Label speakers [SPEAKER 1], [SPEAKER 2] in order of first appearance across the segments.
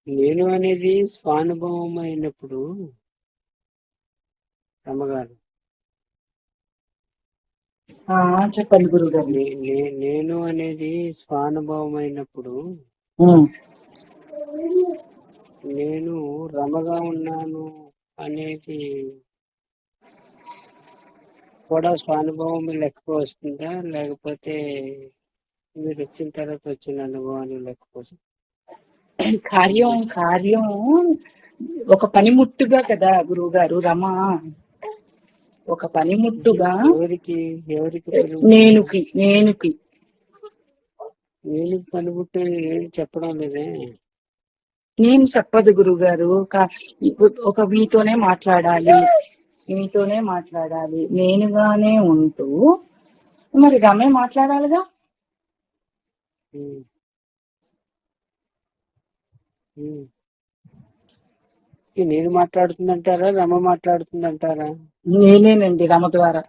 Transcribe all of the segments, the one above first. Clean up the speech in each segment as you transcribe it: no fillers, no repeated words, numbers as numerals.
[SPEAKER 1] నేను అనేది స్వానుభవం అయినప్పుడు రమగారు
[SPEAKER 2] చెప్పండి గురుగారు.
[SPEAKER 1] నేను అనేది స్వానుభవం అయినప్పుడు నేను రమగా ఉన్నాను అనేది కూడా స్వానుభవం లెక్కకు వస్తుందా, లేకపోతే మీరు వచ్చిన తర్వాత వచ్చిన అనుభవాన్ని లెక్కకు వస్తుంది?
[SPEAKER 2] కార్యం ఒక పనిముట్టుగా కదా గురువు గారు. రమ ఒక పనిముట్టుగా
[SPEAKER 1] ఎవరికి
[SPEAKER 2] నేనుకి
[SPEAKER 1] పనిముట్టు ఏం చెప్పడం లేదే.
[SPEAKER 2] నేను చెప్పదు గురుగారు. ఒక మీతోనే మాట్లాడాలి నేనుగానే ఉంటూ మరి రమే మాట్లాడాలిగా.
[SPEAKER 1] నేను మాట్లాడుతుందంటారా, రమ మాట్లాడుతుందంటారా?
[SPEAKER 2] నేనేనండి, రమ ద్వారా.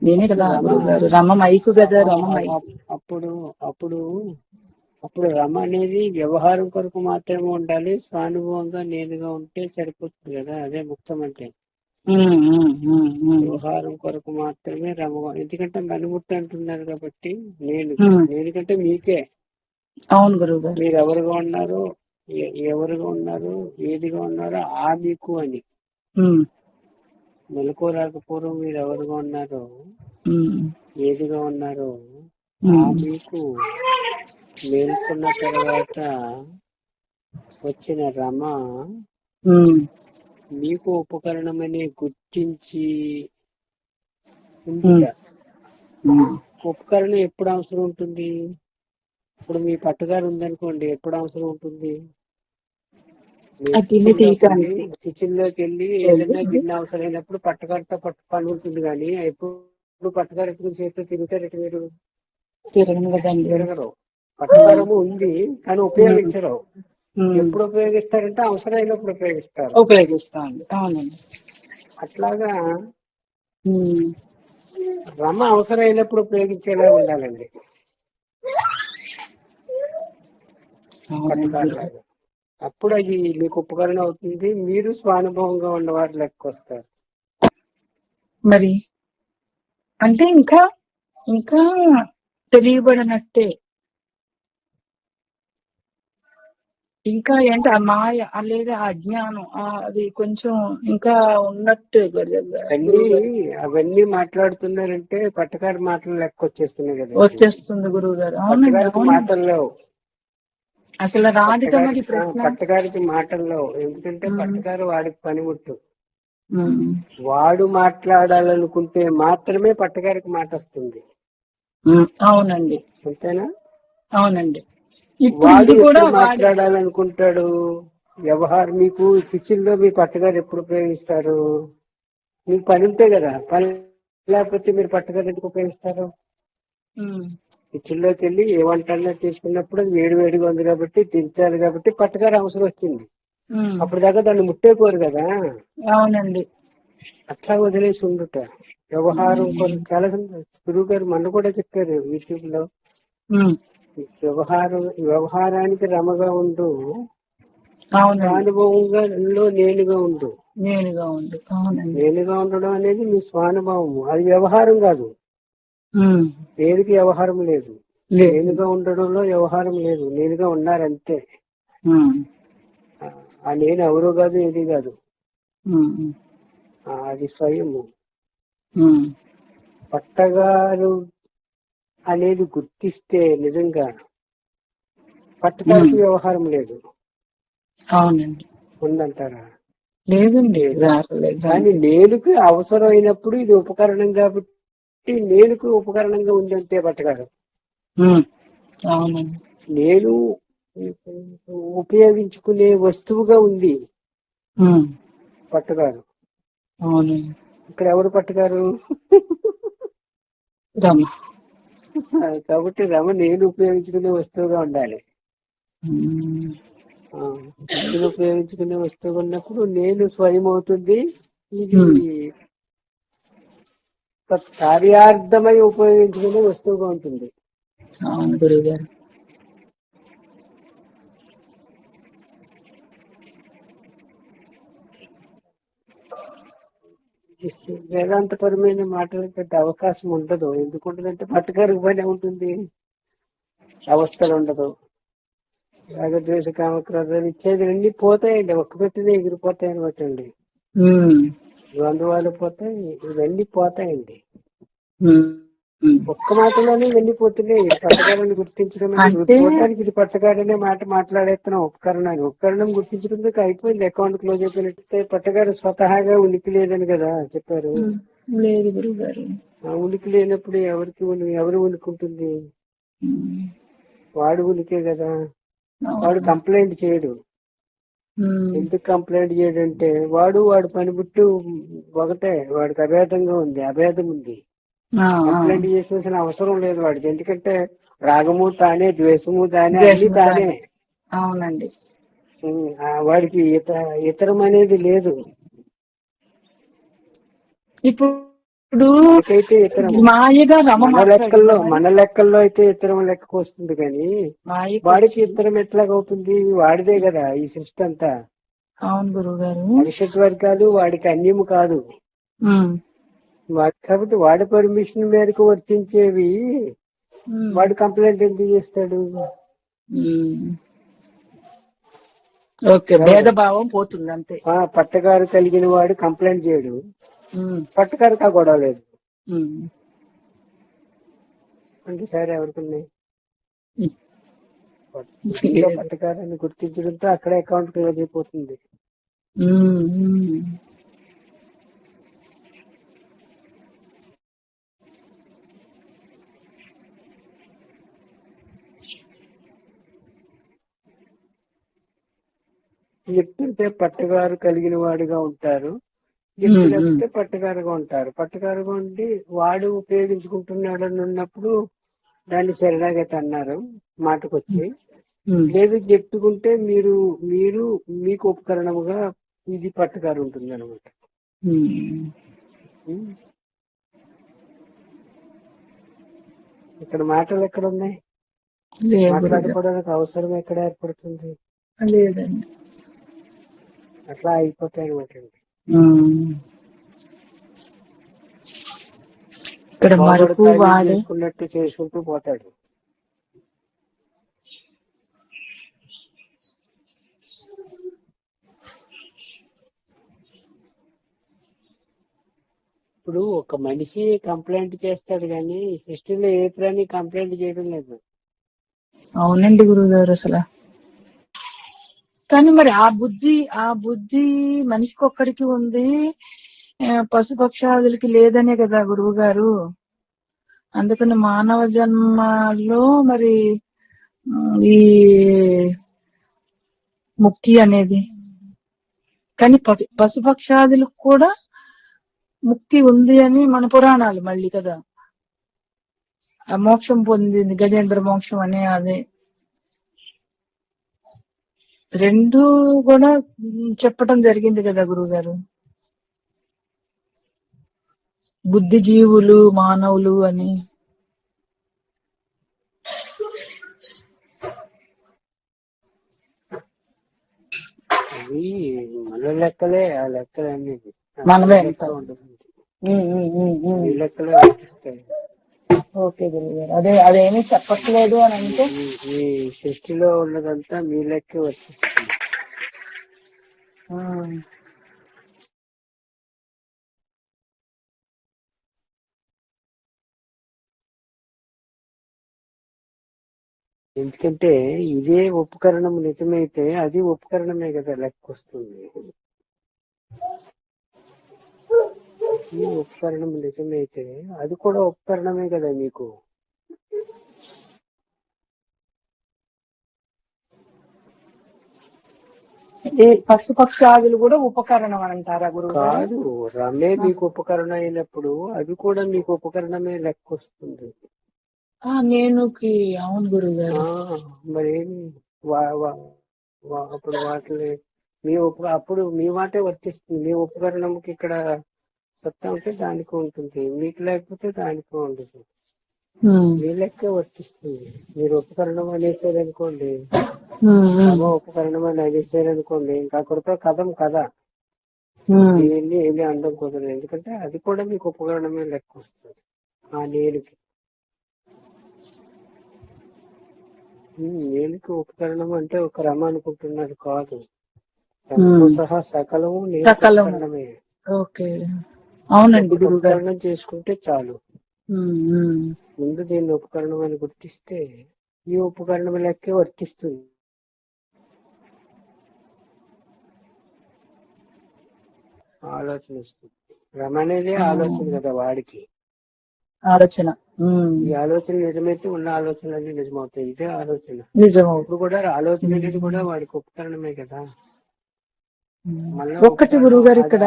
[SPEAKER 2] నేనే కదా గురుగారు, రమ మైకు కదా.
[SPEAKER 1] అప్పుడు రమ అనేది వ్యవహారం కొరకు మాత్రమే ఉండాలి, స్వానుభవంగా నేనుగా ఉంటే సరిపోతుంది కదా. అదే ముఖ్యం అంటే వ్యవహారం కొరకు మాత్రమే రమ. ఎందుకంటే మనుముట్టు అంటున్నారు కాబట్టి నేను కంటే మీకే.
[SPEAKER 2] అవును గురువు గారు.
[SPEAKER 1] మీరు ఎవరుగా ఉన్నారు ఏదిగా ఉన్నారో ఆ మీకు అని. మెలకువరాకపోవడం మీరు ఎవరుగా ఉన్నారో ఏదిగా ఉన్నారో ఆ మీకు మేల్కొన్న తర్వాత వచ్చిన రమ మీకు ఉపకరణమని గుర్తించి ఉండుట. ఉపకరణం ఎప్పుడు అవసరం ఉంటుంది? ఇప్పుడు మీ పట్టుగారు ఉందనుకోండి, ఎప్పుడు అవసరం ఉంటుంది? కిచెన్ లోకి వెళ్ళి ఏదైనా గిన్నె అవసరమైనప్పుడు పట్టుగారితో పని ఉంటుంది. కానీ ఎప్పుడు పట్టుగారు ఎప్పుడు చేతితో తిరుగుతారు? ఎటు మీరు తిరగరు. పట్టుకారము ఉంది కానీ ఉపయోగించరు. ఎప్పుడు ఉపయోగిస్తారంటే అవసరమైనప్పుడు ఉపయోగిస్తారు. అట్లాగా రమ అవసరమైనప్పుడు ఉపయోగించేలా ఉండాలండి పట్టుకారులాగా. అప్పుడు అది మీకు ఉపకరణ అవుతుంది, మీరు స్వానుభవంగా ఉన్నవారు లెక్క వస్తారు.
[SPEAKER 2] మరి అంటే ఇంకా తెలియబడినట్టే, ఇంకా ఏంటి ఆ మాయ లేదా అజ్ఞానం అది కొంచెం ఇంకా ఉన్నట్టు.
[SPEAKER 1] అవన్నీ మాట్లాడుతున్నారంటే పట్టకారి మాటలు లెక్క వచ్చేస్తున్నాయి కదా.
[SPEAKER 2] వచ్చేస్తుంది గురువు గారు.
[SPEAKER 1] పట్టకారికి మాటల్లో
[SPEAKER 2] అసలు రాధిక మరి
[SPEAKER 1] పట్టకారికి మాటల్లో. ఎందుకంటే పట్టకారు వాడికి పనిముట్టు. వాడు మాట్లాడాలనుకుంటే మాత్రమే పట్టకారికి మాట వస్తుంది.
[SPEAKER 2] అవునండి,
[SPEAKER 1] అంతేనా?
[SPEAKER 2] అవునండి.
[SPEAKER 1] వాడు ఎప్పుడు మాట్లాడాలనుకుంటాడు? వ్యవహారం మీకు కిచెన్ లో మీ పట్టగారు ఎప్పుడు ఉపయోగిస్తారు? మీకు పని ఉంటే కదా. పని లేకపోతే మీరు పట్టగారు ఎందుకు ఉపయోగిస్తారు? కిచెన్ లోకి వెళ్ళి ఏ వంటన్నా చేసుకున్నప్పుడు అది వేడిగా ఉంది కాబట్టి దించాలి కాబట్టి పట్టగారు అవసరం వచ్చింది. అప్పుడు దాకా దాన్ని ముట్టేకోరు కదా. అవునండి. అట్లా వదిలేసి ఉండుట వ్యవహారం కొరకు. చాలా గురువు గారు మొన్న కూడా చెప్పారు యూట్యూబ్ లో. వ్యవహారానికి రమగా ఉండు, స్వానుభవంగా నేనుగా ఉండు. నేనుగా ఉండడం అనేది మీ స్వానుభవము, అది వ్యవహారం కాదు. దేనికి వ్యవహారం లేదు. నేనుగా ఉండడంలో వ్యవహారం లేదు. నేనుగా ఉన్నారంతే. ఆ నేను ఎవరు కాదు, ఏది కాదు. అది స్వయము. పట్టగారు అనేది గుర్తిస్తే నిజంగా పట్టకారికి వ్యవహారం లేదు. అవునండి. ఉందంటారా? లేదండి. కానీ నేనుకు అవసరం అయినప్పుడు ఇది ఉపకరణం కాబట్టి నేనుకు ఉపకరణంగా ఉంది అంతే పట్టగారు. అవునండి. నేను ఉపయోగించుకునే వస్తువుగా ఉంది పట్టుగారు. అవును. ఇక్కడ ఎవరు పట్టుగారు? రమ. కాబట్టి రమ నేను ఉపయోగించుకునే వస్తువుగా ఉండాలి. నేను ఉపయోగించుకునే వస్తువు ఉన్నప్పుడు నేను స్వయం అవుతుంది. ఇది కార్యార్థమై ఉపయోగించుకునే వస్తువుగా ఉంటుంది.
[SPEAKER 2] అవును గురువు గారు.
[SPEAKER 1] వేదాంతపరమైన మాటలకు పెద్ద అవకాశం ఉండదు. ఎందుకు ఉండదంటే పట్టుకారు పని ఉంటుంది, అవస్థలు ఉండదు. రాగద్వేష కామక్రోధాలు ఇచ్చేది అన్ని పోతాయండి, ఒక్క పెట్టినే ఎగిరిపోతాయి అనమాట అండి.
[SPEAKER 2] ఉమ్,
[SPEAKER 1] ద్వంద్వాలు పోతాయి, ఇవన్నీ పోతాయండి.
[SPEAKER 2] ఉమ్, ఉమ్.
[SPEAKER 1] ఒక్క మాటలోనే వెళ్ళిపోతున్నాయి. ఇది పట్టకారని గుర్తించడం అంటే
[SPEAKER 2] అంటే
[SPEAKER 1] చూడటానికి ఇది పట్టకారనే మాట మాట్లాడేస్తున్నాం. ఉపకరణాన్ని ఉపకరణం గుర్తించడం అయిపోయింది, అకౌంట్ క్లోజ్ అయిపోయినట్టు. పట్టగారు స్వతహాగా ఉనికి లేదని కదా చెప్పారు.
[SPEAKER 2] ఉమ్, లేదు గురువు గారు.
[SPEAKER 1] ఆ ఉనికి లేనప్పుడు ఎవరు ఉనికి ఉంటుంది?
[SPEAKER 2] ఉమ్,
[SPEAKER 1] వాడు ఉనికే కదా. వాడు
[SPEAKER 2] అవును.
[SPEAKER 1] కంప్లైంట్ చేయడు.
[SPEAKER 2] ఉమ్,
[SPEAKER 1] ఎందుకు కంప్లైంట్ చేయడంటే వాడు పనిబుట్టు ఒకటే, వాడికి అభేదంగా ఉంది, అభేదం ఉంది.
[SPEAKER 2] ఆ, ఆ.
[SPEAKER 1] కంప్లైంట్ చేయాల్సిన అవసరం లేదు వాడికి. ఎందుకంటే రాగము తానే, ద్వేషము తానే, అన్ని
[SPEAKER 2] ద్వేషము
[SPEAKER 1] తానే.
[SPEAKER 2] దాని. అవునండి.
[SPEAKER 1] వాడికి ఇతరం అనేది లేదు.
[SPEAKER 2] ఇప్పుడు
[SPEAKER 1] వాడికైతే ఇతరము.
[SPEAKER 2] మాయగా రమ మాట్లాడిందా మరి?
[SPEAKER 1] మన లెక్కల్లో అయితే ఇతరం లెక్కకు వస్తుంది, కానీ
[SPEAKER 2] మాయకు
[SPEAKER 1] వాడికి
[SPEAKER 2] వచ్చి.
[SPEAKER 1] ఇతరం ఎట్లాగవుతుంది? వాడిదే కదా ఈ సృష్టి అంతా.
[SPEAKER 2] అవును గురువు గారు.
[SPEAKER 1] అరిషట్ వర్గాలు వాడికి అన్యము కాదు.
[SPEAKER 2] ఉమ్,
[SPEAKER 1] కాబట్టి వాడి పర్మిషన్ మేరకు వర్తించేవి
[SPEAKER 2] ఉమ్,
[SPEAKER 1] వాడు కంప్లైంట్ ఎందుకు చేస్తాడు?
[SPEAKER 2] ఉమ్. ఓకే, భేదభావం పోతుంది అంతే.
[SPEAKER 1] పట్టకారు కలిగిన వాడు కంప్లైంట్ చేయడు,
[SPEAKER 2] ఉమ్,
[SPEAKER 1] పట్టకారుకు ఆ గొడవ లేదు.
[SPEAKER 2] ఉమ్,
[SPEAKER 1] అంటే సరే ఎవరికున్నాయి?
[SPEAKER 2] ఉమ్.
[SPEAKER 1] సృష్టిలో పట్టకారాన్ని గుర్తించడంతో అక్కడే అకౌంట్ క్లోజ్ అయిపోతుంది.
[SPEAKER 2] ఉమ్, ఉమ్.
[SPEAKER 1] ఎప్పుడైతే పట్టగారు కలిగిన వాడిగా ఉంటారు,
[SPEAKER 2] ఉమ్, ఉమ్,
[SPEAKER 1] లేకపోతే పట్టగారుగా ఉంటారు. పట్టగారుగా ఉండి వాడు ఉపయోగించుకుంటున్నాడు అని ఉన్నప్పుడు దాన్ని శరణాగతి అన్నారు మాటకొచ్చి.
[SPEAKER 2] ఉమ్,
[SPEAKER 1] లేదు చెప్పుకుంటే మీరు మీరు మీకు ఉపకరణముగా ఇది పట్టగారు ఉంటుంది అనమాట.
[SPEAKER 2] ఉమ్.
[SPEAKER 1] ఇక్కడ మాటలు ఎక్కడ ఉన్నాయి?
[SPEAKER 2] లేదు గురువు గారు.
[SPEAKER 1] మాట్లాడుకోవడానికి అవసరం ఎక్కడ ఏర్పడుతుంది?
[SPEAKER 2] లేదండి.
[SPEAKER 1] అట్లా అయిపోతాయి అనమాట అండి.
[SPEAKER 2] ఉమ్. ఇక్కడ
[SPEAKER 1] పోగొడు
[SPEAKER 2] మరుపు
[SPEAKER 1] కార్యం
[SPEAKER 2] వాడే.
[SPEAKER 1] చేసుకున్నట్టు చేసుకుంటూ పోతాడు. ఇప్పుడు ఒక మనిషి కంప్లైంట్ చేస్తాడు, కానీ సృష్టిలో ఏ ప్రాణి కంప్లైంట్ చేయడం లేదు.
[SPEAKER 2] అవునండి గురువు గారు. అసలు కానీ మరి ఆ బుద్ధి మనిషికి ఒక్కడికి ఉంది, పశుపక్షాదులకి లేదనే కదా గురువు గారు. అందుకని మానవ జన్మలో మరి ఈ ముక్తి అనేది. కానీ పశుపక్షాదులకు కూడా ముక్తి ఉంది అని మన పురాణాలు మళ్ళీ కదా. ఆ మోక్షం పొందింది, గజేంద్ర మోక్షం అనే అదే రెండు కూడా చెప్పటం జరిగింది కదా గురువు గారు. బుద్ధిజీవులు మానవులు అని.
[SPEAKER 1] అవి మన లెక్కలే, ఆ లెక్కలు అనేది
[SPEAKER 2] మనమే
[SPEAKER 1] లెక్క ఉండదు, ఈ
[SPEAKER 2] అంటారు.
[SPEAKER 1] లెక్కలే వర్తిస్తాయి.
[SPEAKER 2] ఓకే గురువు గారు. అదేమీ చెప్పట్లేదు అని అంటే
[SPEAKER 1] ఈ సృష్టిలో ఉన్నదంతా మీ లెక్కే వర్తిస్తుంది. ఎందుకంటే ఇదే ఉపకరణం నిజమైతే అది ఉపకరణమే కదా లెక్క వస్తుంది. ఈ ఉపకరణం నిజమైతే అది కూడా ఉపకరణమే కదా మీకు.
[SPEAKER 2] ఈ పశుపక్షాదులు కూడా ఉపకరణం అని అంటారా గురువు గారు?
[SPEAKER 1] కాదు, రమే మీకు ఉపకరణం అయినప్పుడు అవి కూడా మీకు ఉపకరణమే లెక్క వస్తుంది.
[SPEAKER 2] అవును గురువు గారు.
[SPEAKER 1] మరేమి అప్పుడు వాటిని అప్పుడు మీ మాటే వర్తిస్తుంది. మీ ఉపకరణంకి ఇక్కడ సత్తా ఉంటే దానికి ఉంటుంది, మీకు లేకపోతే దానికి ఉండదు. వీళ్ళకే వర్తిస్తుంది. మీరు ఉపకరణం అనేసారనుకోండి, ఉపకరణం అని అనేసారనుకోండి, ఇంకా అక్కడితో కథం కదా. దీన్ని ఏమి అందం కుదరదు, ఎందుకంటే అది కూడా మీకు ఉపకరణమే లెక్క వస్తుంది ఆ నేనుకి. నేనుకి ఉపకరణం అంటే ఒక రమ అనుకుంటున్నారు కాదు, రమతో సహా సకలము నేను ఉపకరణమే.
[SPEAKER 2] అవునండి,
[SPEAKER 1] ఉపకరణం చేసుకుంటే చాలు. ముందు దీన్ని ఉపకరణం అని గుర్తిస్తే ఈ ఉపకరణం లెక్కే వర్తిస్తుంది. ఆలోచన వస్తుంది. రమ అనేది ఆలోచన కదా వాడికి,
[SPEAKER 2] ఆలోచన.
[SPEAKER 1] ఈ ఆలోచన నిజమైతే ఉన్న ఆలోచనలన్నీ నిజమవుతాయి. ఇదే ఆలోచన
[SPEAKER 2] నిజం.
[SPEAKER 1] ఇప్పుడు కూడా ఆలోచన అనేది కూడా వాడికి ఉపకరణమే కదా. మళ్ళీ
[SPEAKER 2] ఒక్కటి గురువు గారు ఇక్కడ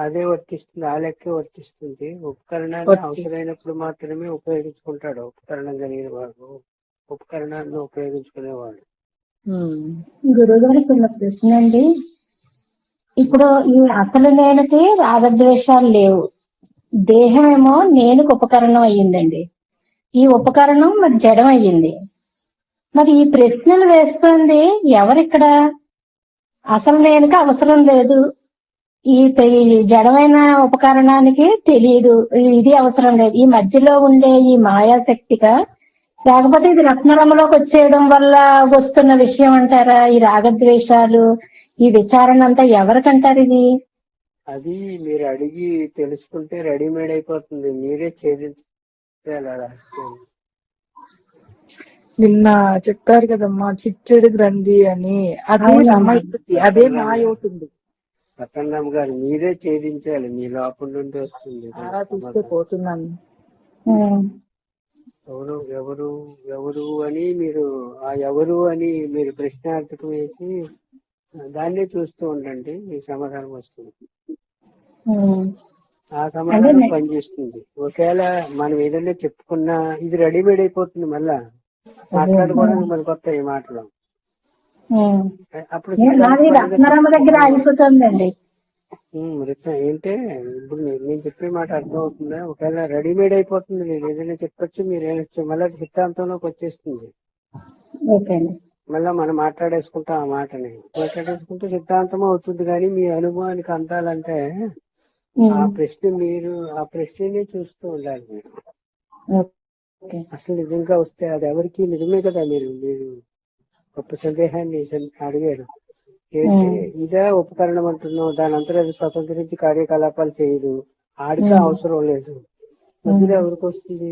[SPEAKER 1] అదే వర్తిస్తుంది, ఆ లెక్కే వర్తిస్తుంది. ఉపకరణాన్ని అవసరమైనప్పుడు మాత్రమే ఉపయోగించుకుంటాడు ఉపకరణం కలిగిన వాడు, ఉపకరణాన్ని ఉపయోగించుకునేవాడు.
[SPEAKER 3] గురువు గారికి ఉన్న ప్రశ్న అండి, ఇప్పుడు ఈ అసలు నేనుకి రాగద్వేషాలు లేవు, దేహమేమో నేనుకు ఉపకరణం అయ్యిందండి. ఈ ఉపకరణం మరి జడం అయ్యింది. మరి ఈ ప్రశ్నలు వేస్తుంది ఎవరిక్కడ? అసలు నేనుకి అవసరం లేదు, ఈ జడమైన ఉపకరణానికి తెలియదు, ఇది అవసరం లేదు. ఈ మధ్యలో ఉండే ఈ మాయాశక్తిగా, లేకపోతే ఇది రత్నరమలోకి వచ్చేయడం వల్ల వస్తున్న విషయం అంటారా? ఈ రాగద్వేషాలు, ఈ విచారణ అంతా ఎవరికంటారు ఇది?
[SPEAKER 1] అది మీరు అడిగి తెలుసుకుంటే రెడీమేడ్ అయిపోతుంది, మీరే ఛేదించాలి.
[SPEAKER 2] నిన్న చెప్పారు కదమ్మా చిట్టెడు గ్రంథి అని, అది రమైతుంది, అదే మాయ అవుతుంది.
[SPEAKER 1] రతన్రామ్ గారు మీరే ఛేదించాలి, మీ లోపల నుండి వస్తుంది.
[SPEAKER 2] ఆరాధిస్తే పోతున్నాను.
[SPEAKER 1] ఎవరు ఎవరు ఎవరు అని మీరు ఆ ఎవరు అని మీరు ప్రశ్నార్థకం వేసి దాన్నే చూస్తూ ఉండండి, మీ సమాధానం వస్తుంది. ఆ సమాధానం పనిచేస్తుంది. ఒకవేళ మనం ఏదైనా చెప్పుకున్నా ఇది రెడీమేడ్ అయిపోతుంది, మళ్ళా మాట్లాడుకోవడానికి మనకు వస్తాయి ఈ మాటలు. అప్పుడు ఏంటే ఇప్పుడు నేను చెప్పే మాట అర్థం అవుతుందా? ఒకవేళ రెడీమేడ్ అయిపోతుంది, నేను ఏదైనా చెప్పొచ్చు, మీరు ఏనొచ్చు, మళ్ళీ సిద్ధాంతంలోకి వచ్చేస్తుంది. మళ్ళా మనం మాట్లాడేసుకుంటాం, ఆ మాటని మాట్లాడేసుకుంటే సిద్ధాంతం అవుతుంది. కానీ మీ అనుభవానికి అందాలంటే ఆ ప్రశ్ననే చూస్తూ ఉండాలి మీరు. అసలు నిజంగా వస్తే అది ఎవరికి నిజమే కదా. మీరు గొప్ప సందేహాన్ని అడిగారు. ఏంటి ఇదే ఉపకరణం అంటున్నావు, దాని అంతా అది స్వతంత్రించి కార్యకలాపాలు చేయదు, ఆడికి అవసరం లేదు, మధ్యలో ఎవరికి వస్తుంది?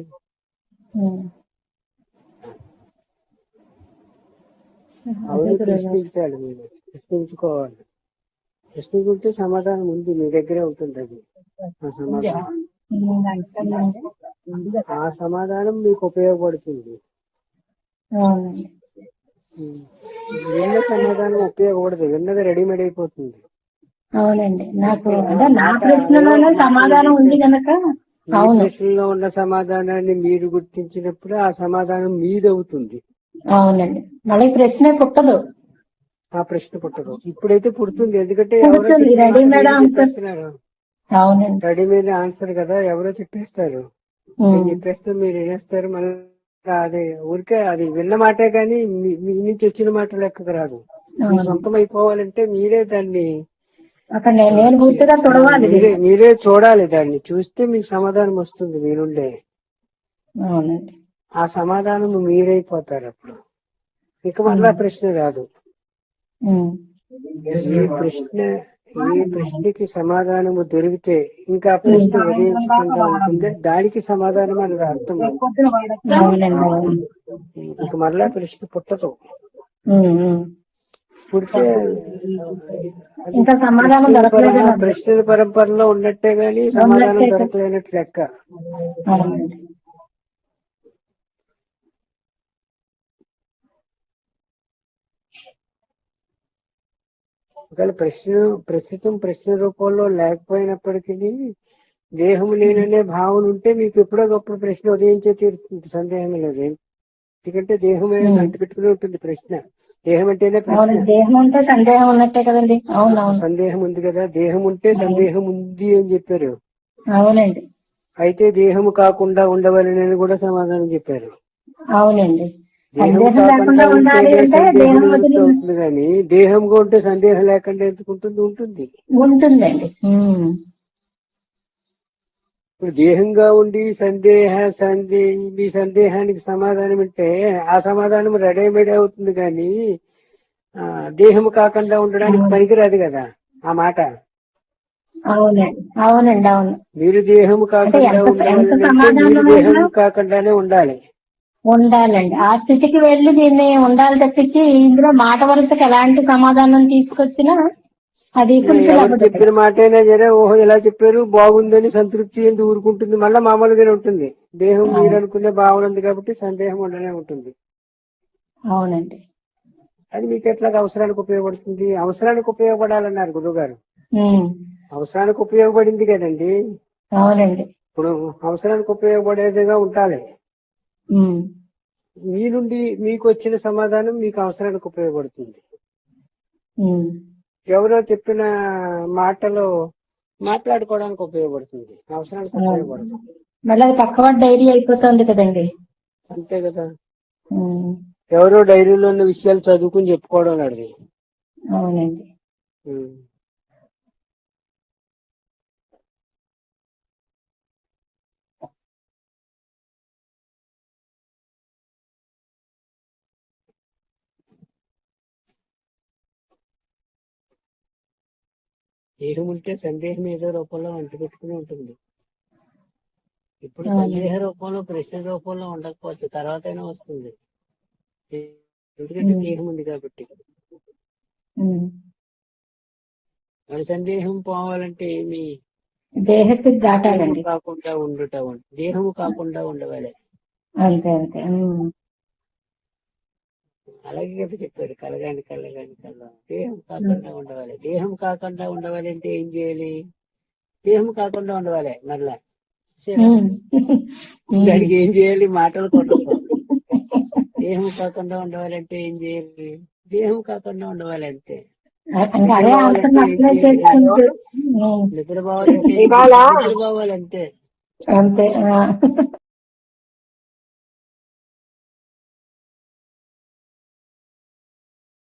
[SPEAKER 1] అవును, ప్రశ్నించాలి, మీరు ప్రశ్నించుకోవాలి. ప్రశ్నించుకుంటే సమాధానం ఉంది, మీ దగ్గరే ఉంటుంది. అది ఆ సమాధానం మీకు ఉపయోగపడుతుంది. విన్న సమాధానం ఉపయోగపడదు, విన్నది రెడీమేడ్ అయిపోతుంది.
[SPEAKER 3] అవునండి, నాకు నా ప్రశ్నలోనే సమాధానం ఉంది కనుక.
[SPEAKER 1] ప్రశ్నలో ఉన్న సమాధానాన్ని మీరు గుర్తించినప్పుడు ఆ సమాధానం మీదవుతుంది.
[SPEAKER 3] అవునండి, మళ్ళీ ప్రశ్న పుట్టదు.
[SPEAKER 1] ఆ ప్రశ్న పుట్టదు, ఇప్పుడైతే పుడుతుంది. ఎందుకంటే ఎవరో చెప్పేస్తున్నారు, రెడీమేడ్ ఆన్సర్ కదా, ఎవరో చెప్పేస్తారు. చెప్పేస్తే మీరు వినేస్తారు. మళ్ళీ అది ఊరికే అది విన్న మాటే కానీ మీ నుంచి వచ్చిన మాట లెక్కకు రాదు. మీ సొంతం అయిపోవాలంటే మీరే దాన్ని మీరే చూడాలి. దాన్ని చూస్తే మీకు సమాధానం వస్తుంది మీరుండే. ఆ సమాధానం మీరైపోతారు. అప్పుడు ఇక మళ్ళా ప్రశ్న రాదు. ఏ ప్రశ్నకి సమాధానము దొరికితే ఇంకా ప్రశ్న ఉదయించకుండా ఉంటుంది, దానికి సమాధానం అనేది అర్థం. ఇంక మరలా ప్రశ్న పుట్టదు. పుడితే ప్రశ్నల పరంపరలో ఉన్నట్టే గాని సమాధానం దొరకలేనట్లు లెక్క. ఒకవేళ ప్రస్తుతం ప్రశ్న రూపంలో లేకపోయినప్పటికీ దేహం లేననే భావన ఉంటే మీకు ఎప్పుడోకప్పుడు ప్రశ్న ఉదయించే తీరుతుంది, సందేహం లేదు. ఎందుకంటే దేహమే అంటి పెట్టుకుని ఉంటుంది ప్రశ్న. దేహం అంటేనే ప్రశ్న. సందేహం ఉంది కదా, దేహం ఉంటే సందేహం ఉంది అని చెప్పారు.
[SPEAKER 3] అవునండి,
[SPEAKER 1] అయితే దేహము కాకుండా ఉండవలనని కూడా సమాధానం చెప్పారు.
[SPEAKER 3] అవునండి.
[SPEAKER 1] దేహం
[SPEAKER 3] సందేహం
[SPEAKER 1] కాకుండా
[SPEAKER 3] లేకుండా ఉండాలి
[SPEAKER 1] ఉంటేనే
[SPEAKER 3] అంటే
[SPEAKER 1] సందేహం
[SPEAKER 3] దేహం
[SPEAKER 1] నివృత్తి
[SPEAKER 3] వదిలి
[SPEAKER 1] అవుతుంది, కానీ దేహంగా ఉంటే సందేహం లేకుండా ఎందుకు ఉంటుంది? ఉంటుంది.
[SPEAKER 3] ఉంటుందండి.
[SPEAKER 1] ఇప్పుడు దేహంగా ఉండి మీ సందేహానికి సమాధానం అంటే ఆ సమాధానం రెడీమేడ్ అవుతుంది, కానీ దేహము కాకుండా ఉండడానికి పనికిరాదు కదా ఆ మాట.
[SPEAKER 3] అవునండి. అవునండి. అవును.
[SPEAKER 1] మీరు దేహము
[SPEAKER 3] అంటే
[SPEAKER 1] కాకుండా
[SPEAKER 3] ఎంత
[SPEAKER 1] ఉండవాలంటే మీరు
[SPEAKER 3] సమాధానమైనా
[SPEAKER 1] దేహం కాకుండానే ఉండాలి.
[SPEAKER 3] ఉండాలండి. ఆ స్థితికి వెళ్ళి దీన్ని ఉండాలి తప్పించి ఇందులో మాట వరుసకి ఎలాంటి సమాధానం తీసుకొచ్చినా అది ఫుల్ఫిల్
[SPEAKER 1] ఎవరు
[SPEAKER 3] అవ్వదు ఇక్కడ.
[SPEAKER 1] చెప్పిన మాట అయినా సరే, ఓహో ఇలా చెప్పారు బాగుందని సంతృప్తి ఎందుకు ఊరుకుంటుంది, మళ్ళా మామూలుగానే ఉంటుంది. దేహం మీరు
[SPEAKER 3] అవును.
[SPEAKER 1] అనుకునే భావన ఉంది కాబట్టి సందేహం ఉండనే ఉంటుంది.
[SPEAKER 3] అవునండి.
[SPEAKER 1] అది మీకు ఎట్లా అవసరానికి ఉపయోగపడుతుంది? అవసరానికి ఉపయోగపడాలన్నారు గురువుగారు.
[SPEAKER 3] ఉమ్.
[SPEAKER 1] అవసరానికి ఉపయోగపడింది కదండి.
[SPEAKER 3] అవునండి.
[SPEAKER 1] ఇప్పుడు అవసరానికి ఉపయోగపడేదిగా ఉండాలి.
[SPEAKER 3] ఉమ్.
[SPEAKER 1] మీ నుండి మీకు వచ్చిన సమాధానం మీకు అవసరానికి ఉపయోగపడుతుంది.
[SPEAKER 3] ఉమ్.
[SPEAKER 1] ఎవరో చెప్పిన మాటలో మాట్లాడుకోవడానికి ఉపయోగపడుతుంది, అవసరానికి ఉపయోగపడదు.
[SPEAKER 3] మళ్ళీ అది పక్కవాడి డైరీ అయిపోతుంది కదండి.
[SPEAKER 1] అంతే కదా.
[SPEAKER 3] ఉమ్.
[SPEAKER 1] ఎవరో డైరీలో ఉన్న విషయాలు చదువుకుని చెప్పుకోవడం లాంటిది.
[SPEAKER 3] అవునండి.
[SPEAKER 1] దేహం ఉంటే సందేహం ఏదో రూపంలో అంటుపెట్టుకుని ఉంటుంది. ఇప్పుడు
[SPEAKER 3] అవునండి.
[SPEAKER 1] సందేహ రూపంలో ప్రశ్న రూపంలో ఉండకపోవచ్చు, తర్వాత అయినా వస్తుంది. ఎందుకంటే దేహం ఉంది కాబట్టి.
[SPEAKER 3] ఉమ్.
[SPEAKER 1] మరి సందేహం పోవాలంటే ఏమి?
[SPEAKER 3] దేహస్థితి
[SPEAKER 1] దేహము
[SPEAKER 3] దాటాలండి.
[SPEAKER 1] కాకుండా ఉండుట, దేహము కాకుండా ఉండవాలి.
[SPEAKER 3] అంతే అంతే.
[SPEAKER 1] అలాగే కదా చెప్పారు, కలగాని దేహం కాకుండా ఉండవాలి. దేహం కాకుండా ఉండవాలి అంటే ఏం చేయాలి? దేహం కాకుండా ఉండవాలి మరలా. చూసారా? దానికి ఏం చేయాలి? మాటలు కుదరదు. దేహం కాకుండా ఉండవాలంటే ఏం చేయాలి? దేహం కాకుండా ఉండవాలి అంతే.
[SPEAKER 3] అంటే అదే ఆన్సర్
[SPEAKER 1] నిద్రపోవాలంటే ఏం
[SPEAKER 3] అప్లై
[SPEAKER 1] చేయాలి?
[SPEAKER 3] చేసుకుంటూ
[SPEAKER 1] నిద్రపోవాలంటే నిద్రపోవాలి అంతే.
[SPEAKER 3] అంతే.